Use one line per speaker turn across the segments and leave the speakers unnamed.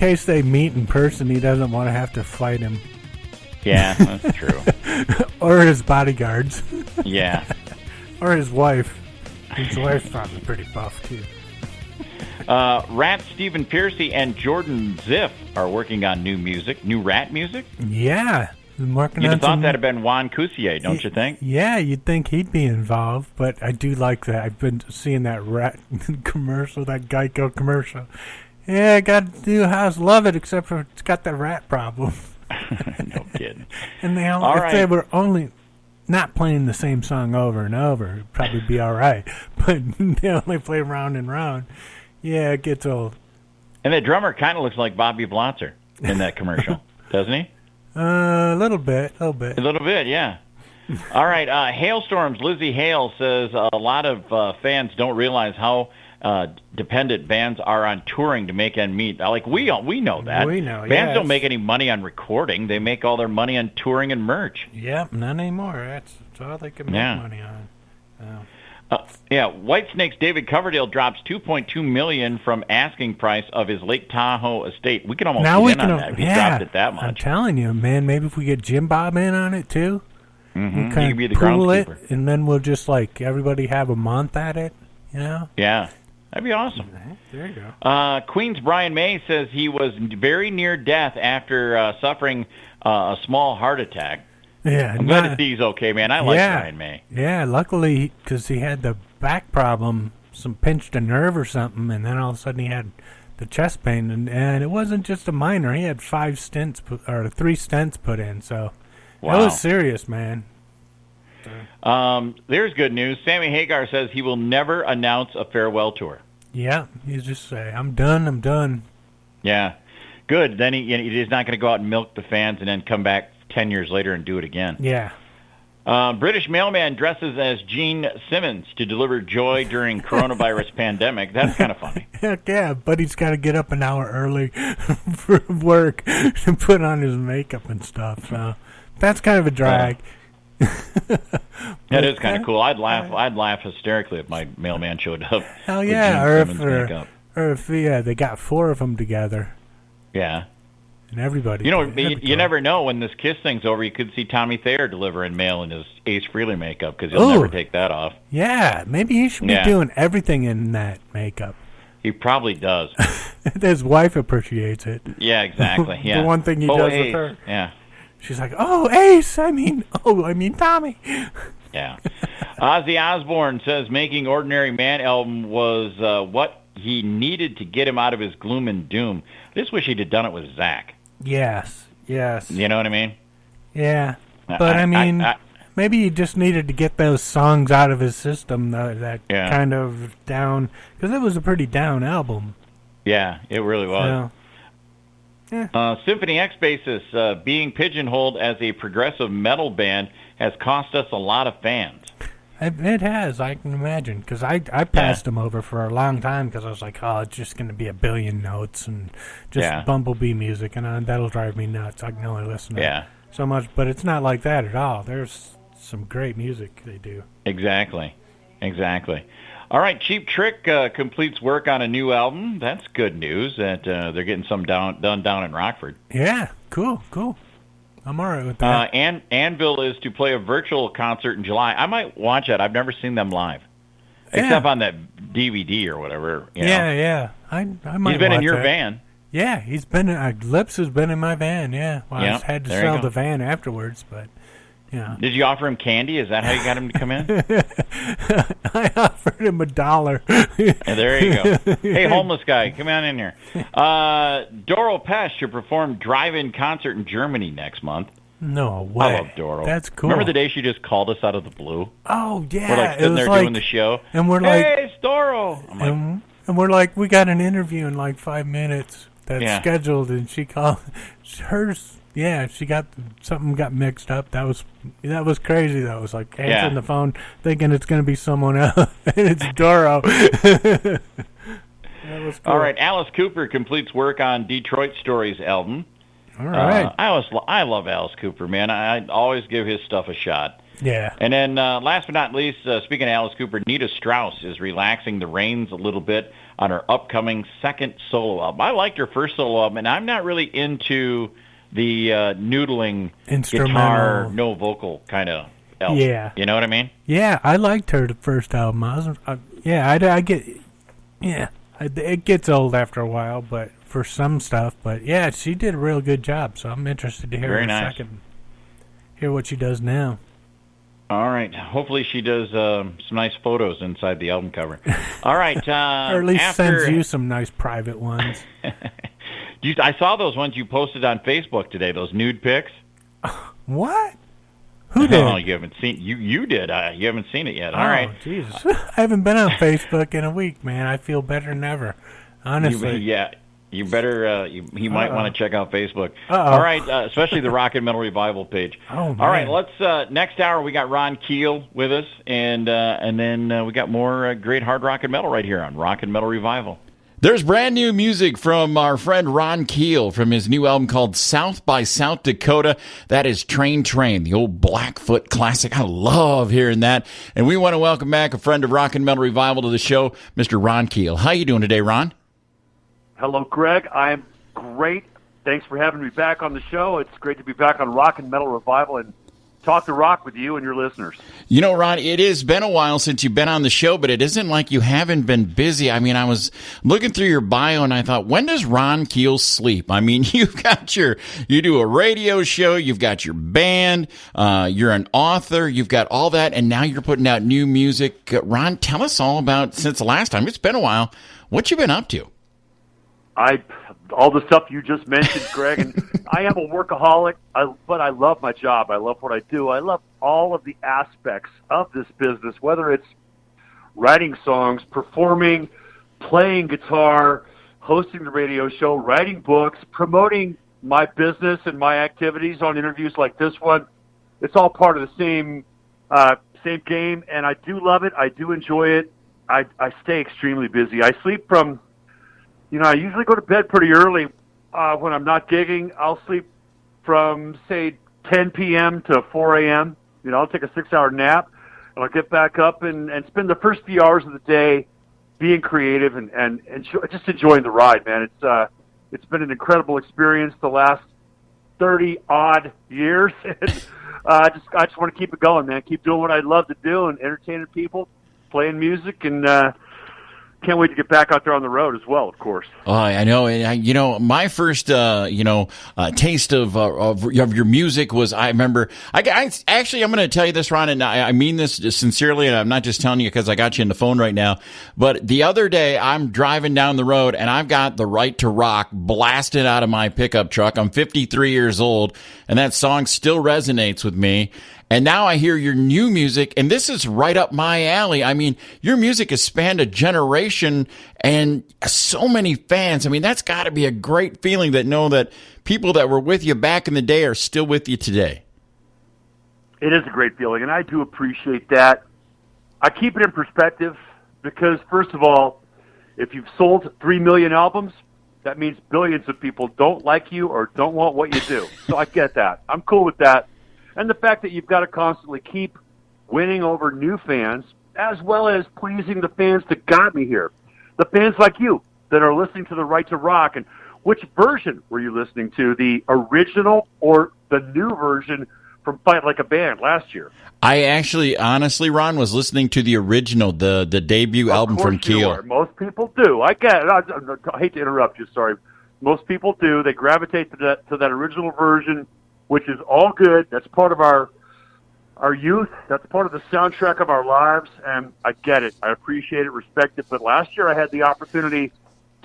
case they meet in person, he doesn't want to have to fight him.
Yeah, that's true.
Or his bodyguards.
Yeah.
Or his wife. His wife's probably pretty buff, too.
Rat Stephen Piercy and Jordan Ziff are working on new Rat music.
Yeah.
You'd have thought that'd have been Juan Cusier, don't you think?
Yeah, you'd think he'd be involved, but I do like that. I've been seeing that Rat commercial, that Geico commercial. Yeah, I got to do House Love It, except for it's got the rat problem.
No kidding.
And they were only not playing the same song over and over, it'd probably be all right. But they only play round and round. Yeah, it gets old.
And the drummer kind of looks like Bobby Blotzer in that commercial, doesn't he?
A little bit.
A little bit, yeah. All right, Hailstorms. Lizzie Hale says a lot of fans don't realize how dependent bands are on touring to make ends meet. Like we know that.
We know.
Bands don't make any money on recording. They make all their money on touring and merch.
Yep, not anymore. That's all they can make money on.
Whitesnake's David Coverdale drops $2.2 million from asking price of his Lake Tahoe estate. We can almost get in on that if he dropped it that much.
I'm telling you, man. Maybe if we get Jim Bob in on it too,
we'll
kind
of be the
pool it,
groundskeeper,
and then we'll just everybody have a month at it. You know?
Yeah, that'd be awesome.
There you go.
Queen's Brian May says he was very near death after suffering a small heart attack.
Yeah,
I'm glad to see he's okay, man. I like Brian May.
Yeah, luckily, because he had the back problem, pinched a nerve or something, and then all of a sudden he had the chest pain, and it wasn't just a minor. He had 3 stents put in, so it was serious, man.
There's good news. Sammy Hagar says he will never announce a farewell tour.
Yeah, he's just say, I'm done.
Yeah, good. Then he's not going to go out and milk the fans and then come back 10 years later and do it again.
Yeah.
British mailman dresses as Gene Simmons to deliver joy during coronavirus pandemic. That's kind of funny.
Heck yeah, but he's got to get up an hour early for work to put on his makeup and stuff. So that's kind of a drag.
That is kind of cool. I'd laugh hysterically if my mailman showed up.
Hell yeah, or if they got 4 of them together.
Yeah.
And everybody.
You never know when this Kiss thing's over. You could see Tommy Thayer delivering mail in his Ace Frehley makeup because he'll never take that off.
Yeah, maybe he should be doing everything in that makeup.
He probably does.
His wife appreciates it.
Yeah, exactly. Yeah.
The one thing he does with her.
Yeah.
She's like, Ace. I mean Tommy.
Yeah. Ozzy Osbourne says making Ordinary Man album was what he needed to get him out of his gloom and doom. I just wish he'd have done it with Zach.
Yes.
You know what I mean?
Yeah. But maybe he just needed to get those songs out of his system that kind of down, because it was a pretty down album.
Yeah, it really was. Symphony X bassist being pigeonholed as a progressive metal band has cost us a lot of fans.
It has, I can imagine, because I passed them over for a long time because I was like, it's just going to be a billion notes and just Bumblebee music, and that'll drive me nuts. I can only listen to so much, but it's not like that at all. There's some great music they do.
Exactly. All right, Cheap Trick completes work on a new album. That's good news that they're getting some done down in Rockford.
Yeah, cool. I'm all right with that.
Anvil is to play a virtual concert in July. I might watch that. I've never seen them live, except on that DVD or whatever.
Yeah. I might.
He's been in your
that.
van.
Yeah, he's been. Lips has been in my van. Yeah, well, I had to sell the van afterwards, but. Yeah.
Did you offer him candy? Is that how you got him to come in?
I offered him $1.
There you go. Hey, homeless guy, come on in here. Doro Pesch to perform drive-in concert in Germany next month.
No way.
I love Doro.
That's cool.
Remember the day she just called us out of the blue?
Oh, yeah.
We're sitting there doing the show.
And we're
hey, it's Doro.
And we're like, we got an interview in 5 minutes that's scheduled, and she called hers. Yeah, something got mixed up. That was crazy though. It was like answering the phone, thinking it's going to be someone else, and it's Doro. That was cool.
All right, Alice Cooper completes work on Detroit Stories album.
All right.
I love Alice Cooper, man. I always give his stuff a shot.
Yeah.
And then last but not least, speaking of Alice Cooper, Nita Strauss is relaxing the reins a little bit on her upcoming second solo album. I liked her first solo album, and I'm not really into the noodling guitar, no vocal kind of album.
Yeah.
You know what I mean?
Yeah, I liked her the first album. I get, it gets old after a while, but for some stuff. But yeah, she did a real good job. So I'm interested to hear hear what she does now.
All right. Hopefully she does some nice photos inside the album cover. All right.
Or at least sends you some nice private ones.
I saw those ones you posted on Facebook today. Those nude pics.
What? Who did?
Oh, you haven't seen. You did. You haven't seen it yet. All right.
Jesus. I haven't been on Facebook in a week, man. I feel better than ever. Honestly.
You better. You might want to check out Facebook.
Uh-oh.
All right, especially the Rock and Metal Revival page.
Oh, man.
All right, let's. Next hour we got Ron-Keel with us, and then we got more great hard rock and metal right here on Rock and Metal Revival.
There's brand new music from our friend Ron-Keel from his new album called South by South Dakota. That is Train, the old Blackfoot classic. I love hearing that. And we want to welcome back a friend of Rock and Metal Revival to the show, Mr. Ron-Keel. How you doing today, Ron?
Hello, Greg. I'm great. Thanks for having me back on the show. It's great to be back on Rock and Metal Revival and talk to rock with you and your listeners.
You know, Ron, it has been a while since you've been on the show, but it isn't like you haven't been busy. I mean, I was looking through your bio and I thought, when does Ron-Keel sleep? I mean, you do a radio show, you've got your band, you're an author, you've got all that, and now you're putting out new music. Ron, tell us all about, since the last time, it's been a while, what you been up to?
All the stuff you just mentioned, Greg, and I am a workaholic, but I love my job. I love what I do. I love all of the aspects of this business, whether it's writing songs, performing, playing guitar, hosting the radio show, writing books, promoting my business and my activities on interviews like this one. It's all part of the same game, and I do love it. I do enjoy it. I stay extremely busy. I sleep from... I usually go to bed pretty early when I'm not gigging. I'll sleep from, say, 10 p.m. to 4 a.m. I'll take a 6-hour nap, and I'll get back up and spend the first few hours of the day being creative and just enjoying the ride, man. It's been an incredible experience the last 30-odd years. I just want to keep it going, man. Keep doing what I love to do and entertaining people, playing music, and can't wait to get back out there on the road as well, of course.
Oh, I know. And my first, taste of your music was, I remember, actually, I'm going to tell you this, Ron, and I mean this sincerely, and I'm not just telling you because I got you on the phone right now, but the other day, I'm driving down the road, and I've got The Right to Rock blasted out of my pickup truck. I'm 53 years old, and that song still resonates with me. And now I hear your new music, and this is right up my alley. I mean, your music has spanned a generation and so many fans. I mean, that's got to be a great feeling that know that people that were with you back in the day are still with you today.
It is a great feeling, and I do appreciate that. I keep it in perspective because, first of all, if you've sold 3 million albums, that means billions of people don't like you or don't want what you do. So I get that. I'm cool with that. And the fact that you've got to constantly keep winning over new fans, as well as pleasing the fans that got me here. The fans like you that are listening to The Right to Rock. And which version were you listening to, the original or the new version from Fight Like a Band last year?
I actually, honestly, Ron, was listening to the original, the debut album from Keel.
Most people do. I get it. I hate to interrupt you, sorry. Most people do. They gravitate to that original version, which is all good. That's part of our youth. That's part of the soundtrack of our lives, and I get it. I appreciate it, respect it. But last year I had the opportunity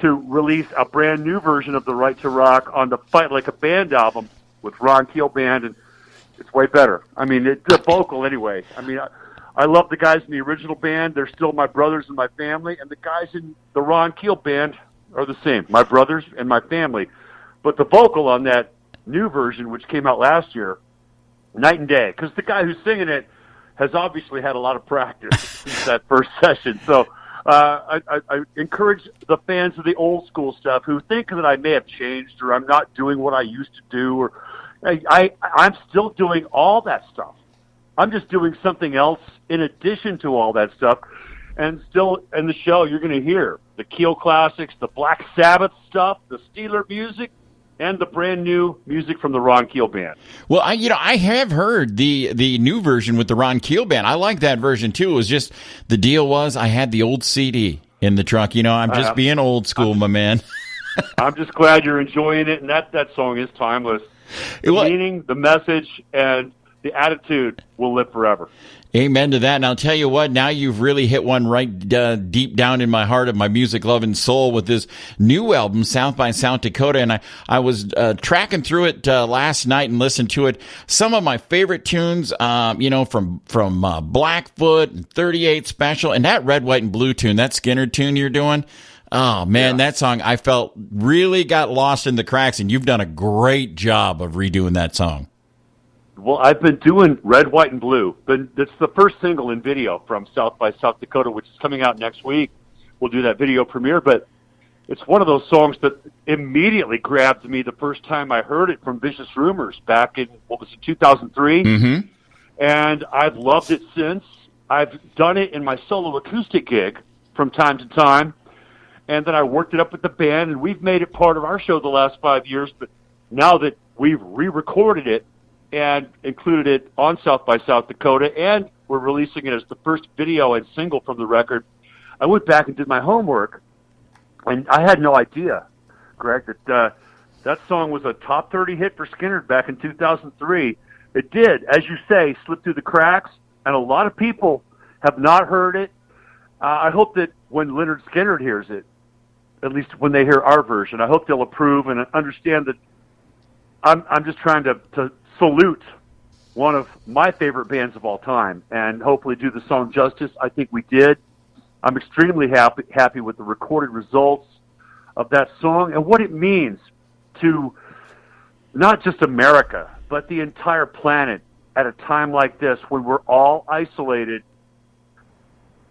to release a brand new version of The Right to Rock on the Fight Like a Band album with Ron-Keel Band, and it's way better. I mean, the vocal anyway. I mean, I love the guys in the original band. They're still my brothers and my family, and the guys in the Ron-Keel Band are the same, my brothers and my family. But the vocal on that new version, which came out last year, night and day, because the guy who's singing it has obviously had a lot of practice since that first session. So I encourage the fans of the old school stuff who think that I may have changed or I'm not doing what I used to do, or I'm still doing all that stuff. I'm just doing something else in addition to all that stuff. And still in the show, you're going to hear the Keel classics, the Black Sabbath stuff, the Steeler music, and the brand new music from the Ron-Keel band.
Well, I have heard the new version with the Ron-Keel band. I like that version too. It was just the deal was I had the old CD in the truck. I'm just being old school, my man.
I'm just glad you're enjoying it, and that song is timeless. The meaning, the message, and the attitude will live forever.
Amen to that. And I'll tell you what, now you've really hit one right deep down in my heart of my music loving soul with this new album, South by South Dakota. And I was tracking through it last night and listened to it. Some of my favorite tunes, from Blackfoot and 38 Special, and that Red, White, and Blue tune, that Skinner tune you're doing. Oh, man, That song I felt really got lost in the cracks, and you've done a great job of redoing that song.
Well, I've been doing Red, White, and Blue. It's the first single in video from South by South Dakota, which is coming out next week. We'll do that video premiere, but it's one of those songs that immediately grabbed me the first time I heard it from Vicious Rumors back in, 2003?
Mm-hmm.
And I've loved it since. I've done it in my solo acoustic gig from time to time, and then I worked it up with the band, and we've made it part of our show the last 5 years, but now that we've re-recorded it, and included it on South by South Dakota, and we're releasing it as the first video and single from the record. I went back and did my homework, and I had no idea, Greg, that song was a top 30 hit for Skinner back in 2003. It did, as you say, slip through the cracks, and a lot of people have not heard it. I hope that when Leonard Skinner hears it, at least when they hear our version, I hope they'll approve and understand that I'm just trying to salute one of my favorite bands of all time and hopefully do the song justice. I think we did. I'm extremely happy with the recorded results of that song and what it means to not just America, but the entire planet at a time like this when we're all isolated.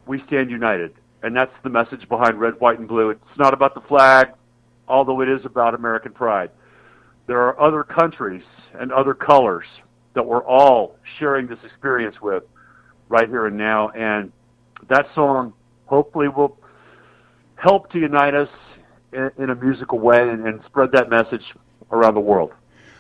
We stand united. And that's the message behind Red, White, and Blue. It's not about the flag, although it is about American pride. There are other countries and other colors that we're all sharing this experience with right here and now. And that song hopefully will help to unite us in a musical way and spread that message around the world.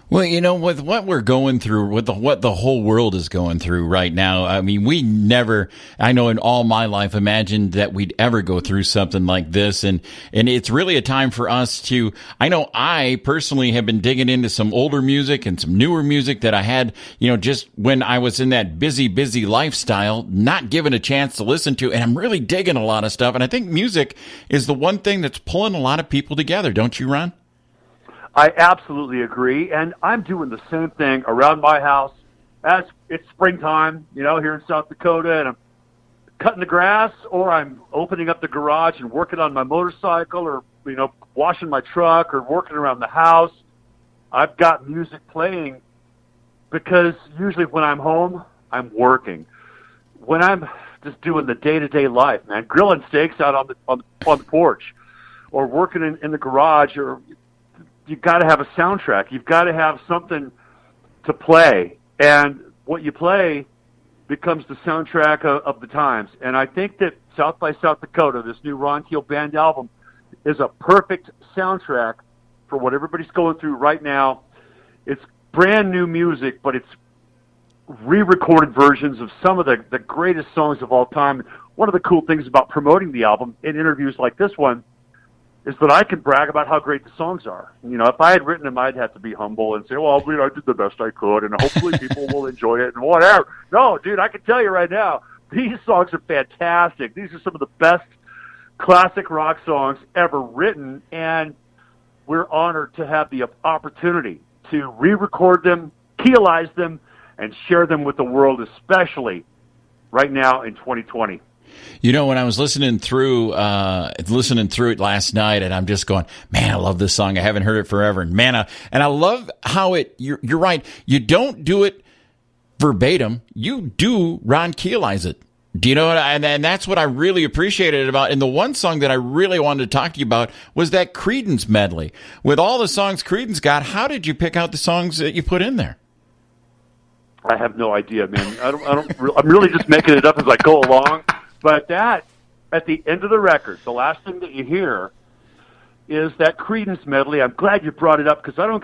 Well, with what we're going through, with what the whole world is going through right now, I mean, we never, I know in all my life, imagined that we'd ever go through something like this. And it's really a time for us to, I know I personally have been digging into some older music and some newer music that I had, just when I was in that busy lifestyle, not given a chance to listen to. And I'm really digging a lot of stuff. And I think music is the one thing that's pulling a lot of people together. Don't you, Ron?
I absolutely agree, and I'm doing the same thing around my house as it's springtime, here in South Dakota, and I'm cutting the grass, or I'm opening up the garage and working on my motorcycle, or, washing my truck, or working around the house. I've got music playing because usually when I'm home, I'm working. When I'm just doing the day-to-day life, man, grilling steaks out on the porch, or working in the garage, or you've got to have a soundtrack. You've got to have something to play. And what you play becomes the soundtrack of the times. And I think that South by South Dakota, this new Ron-Keel band album, is a perfect soundtrack for what everybody's going through right now. It's brand new music, but it's re-recorded versions of some of the greatest songs of all time. One of the cool things about promoting the album in interviews like this one is that I can brag about how great the songs are. If I had written them, I'd have to be humble and say, well, I did the best I could, and hopefully people will enjoy it and whatever. No, dude, I can tell you right now, these songs are fantastic. These are some of the best classic rock songs ever written, and we're honored to have the opportunity to re-record them, keelize them, and share them with the world, especially right now in 2020.
When I was listening through it last night, and I'm just going, man, I love this song. I haven't heard it forever. And man, and I love how you're right. You don't do it verbatim. You do Ron-Keelize it. Do you know what? And that's what I really appreciated about. And the one song that I really wanted to talk to you about was that Creedence medley. With all the songs Creedence got, how did you pick out the songs that you put in there?
I have no idea, man. I'm really just making it up as I go along. But that, at the end of the record, the last thing that you hear is that Creedence medley. I'm glad you brought it up because I don't